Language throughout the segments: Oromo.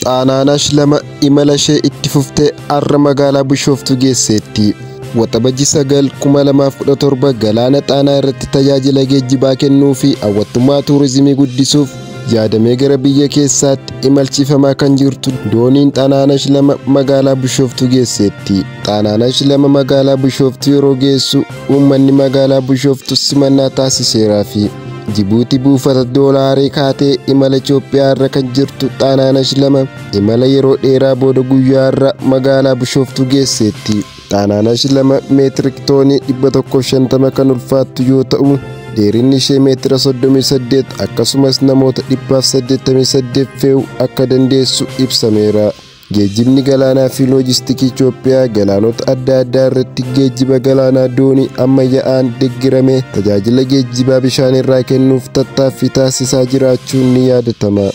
Xaanaanash lama imala ishee itti fuftee har'a magaalaa Bishooftuu geesseetti. Waxabajji 9/2017 galaana Xaanaa irratti tajaajila geejjibaa kennuu fi hawwattummaa tuurizimii guddisuuf yaadamee gara biyya keessaatti imalchiifamaa kan jirtu dooniin Xaanaanash lama magaalaa Bishooftuu geesseetti. Xaanaanash lama magaalaa Bishooftuu yeroo geessu uummanni magaalaa Bishooftuu simannaa taasiseeraa fi Jibuutii buufata doolaarii kaatee imala Itoophiyaa irra kan jirtu Xaanaanash lama imala yeroo dheeraa booda guyyaa irra magaalaa Bishooftuu geesseetti. Xaanaanash lama meetirik toonii 150 kan ulfaattu yoo ta'u dheerinni ishee meetira 38 akkasumas namoota 188 fe'uu akka dandeessu ibsameera. Geejjibni galaanaa fi loojistikii Itoophiyaa galaanota adda addaa irratti geejjiba galaanaa doonii ammayyaa'aan deeggarame tajaajila geejjibaa bishaan irraa kennuuf tattaaffii taasisaa jiraachuun ni yaadatama.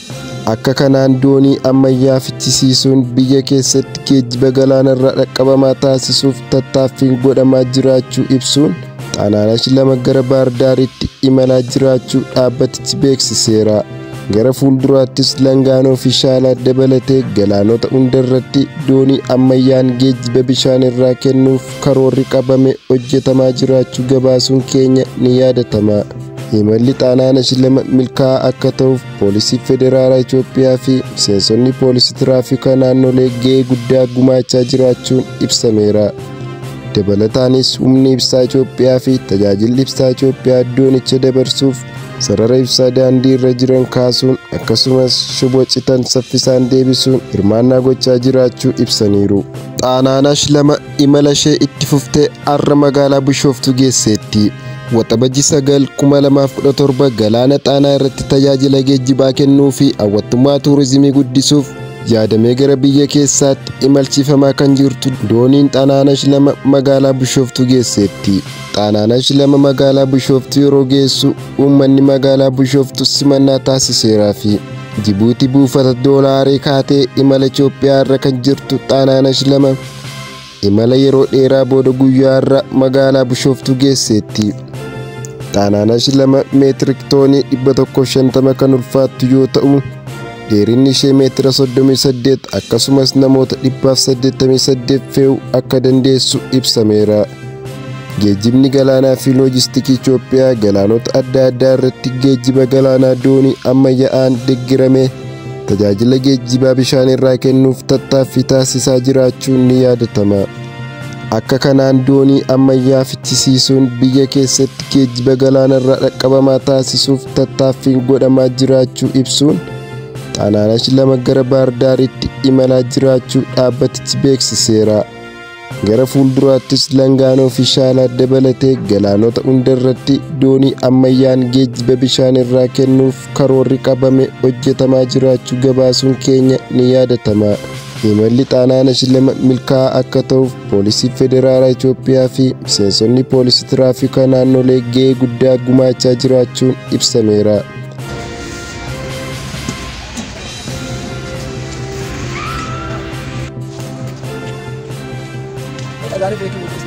Akka kanaan doonii ammayyaa fichisiisuun biyya keessatti geejjiba galaana irraa dhaqqabamaa taasisuuf tattaaffiin godhamaa jiraachuu ibsuun Xaanaanash lama gara Baardaaritti imalaa jiraachuu dhaabbatichi beeksiseera. Gara fuulduraattis Langaanoo fi Shaalaa dabalatee galaanota hundarratti doonii ammayyaan geejjiba bishaan irraa kennuuf karoorri qabame hojjetamaa jiraachuu gabaasuun keenya ni yaadatama. Imalli Xaanaanash lama milkaa'aa akka ta'uuf poolisii federaalaa Itoophiyaa fi miseensonni poolisii tiraafikaa naannolee gahee guddaa gumaachaa jiraachuun ibsameera. Dabalataanis humni ibsaa Itoophiyaa fi tajaajilli ibsaa Itoophiyaa doonicha dabarsuuf sarara ibsaa daandii irra jiran kaasuun akkasumas shiboo citan saffisaan deebisuun hirmaannaa gochaa jiraachuu ibsaniiru. Xaanaanash lama imala ishee itti fuftee har'a magaalaa Bishooftuu geesseetti. Waxabajji 9/2017 galaana Xaanaa irratti tajaajila geejjibaa kennuu fi hawwattummaa tuurizimii guddisuuf yaadamee gara biyya keessaatti imalchiifamaa kan jirtu dooniin Xaanaanash lama magaalaa Bishooftuu geesseetti. Xaanaanash lama magaalaa Bishooftuu yeroo geessu uummanni magaalaa Bishooftuu simannaa taasiseeraa fi Jibuutii buufata doolaarii kaatee imala Itoophiyaa irra kan jirtu Xaanaanash lama imala yeroo dheeraa booda guyyaa irra magaalaa Bishooftuu geesseetti. Xaanaanash lama meetirik toonii 150 kan ulfaattu yoo ta'u dheerinni ishee meetira 38 akkasumas namoota 188 fe'uu akka dandeessu ibsameera. Geejjibni galaanaa fi loojistikii Itoophiyaa galaanota adda addaa irratti geejjiba galaanaa doonii ammayyaa'aan deeggarame tajaajila geejjibaa bishaan irraa kennuuf tattaaffii taasisaa jiraachuun ni yaadatama. Akka kanaan doonii ammayyaa fichisiisuun biyya keessatti geejjiba galaana irraa dhaqqabamaa taasisuuf tattaaffiin godhamaa jiraachuu ibsuun Xaanaanash lama gara Baardaaritti imalaa jiraachuu dhaabbatichi beeksiseera. Gara fuulduraattis Langaanoo fi Shaalaa dabalatee galaanota hundarratti doonii ammayyaan geejjiba bishaan irraa kennuuf karoorri qabame hojjetamaa jiraachuu gabaasuun keenya ni yaadatama. Imalli Xaanaanash lama milkaa'aa akka ta'uuf poolisii federaalaa Itoophiyaa fi miseensonni poolisii tiraafikaa naannolee gahee guddaa gumaachaa jiraachuun ibsameera. Agora vem aqui.